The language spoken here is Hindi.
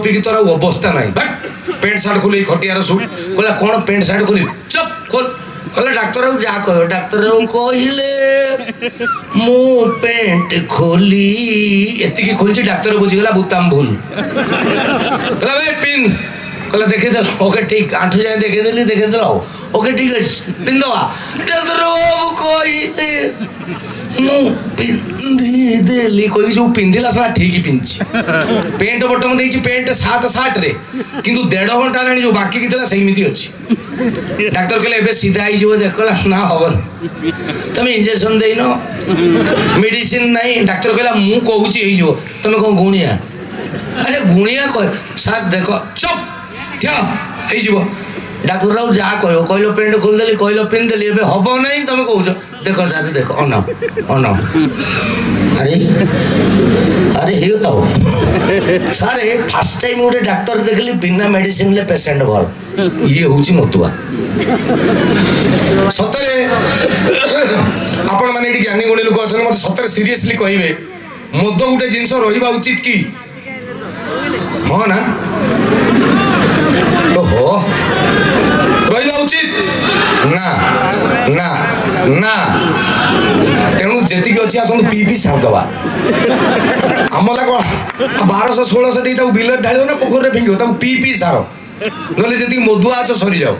पिकी तोर अवस्था नहीं पेंट सार्ट खोल खटियार शू कहला कौन पेंट सार्ट खोल चप खोल कहला डाक्तर जा कह डाक्तर कहले मु पेंट खोली एति खोली डाक्तर बुझीगला बुताम भूल कहला भाई पिन कहला देखेदे ओके ठीक आंठू जाए देखेदे ओके ठीक है पिन दवा डाक्तर बाबू कहले मु पिंदी देली कोई जो पिंदिला साला ठीक ही पिंची पेंट बटन देची पेंट सात साट रे किंतु 1.5 घंटा लानी जो बाकी कितला सहीमिति अछि डॉक्टर कहले एबे सीधा आई जो देखला ना हवन तमे इंजेक्शन देइनो मेडिसिन नहीं डॉक्टर कहला मु कहूची हे जो तमे को गुणिया अरे गुणिया कह साथ देखो चुप क्या हे जीवो डाक्टर राव जा कहो कहलो पेंट खोल देली कहलो पिन देली एबे हबो नहीं तमे कहूछ देखो साथ देखो अना अरे अरे हे हो सारे फर्स्ट टाइम गोटे डाक्टर देखली बिना मेडिसिन ले पेशेंट भर ये होची मधुआ सतरे आपण माने एटी ज्ञानी गुणी लोक अछन मते सतरे सीरियसली कहिबे मद गोटे जिंस रहिबा उचित की हां ना ओहो रहिबा उचित ना ना ना तेणु जेति अच्छी आसत पी पी सारदवा आमला कौन 1200-1600 बिल ढाल ना पोखर फिंग पी पी सार ना जी मधुआ आच सरी जाओ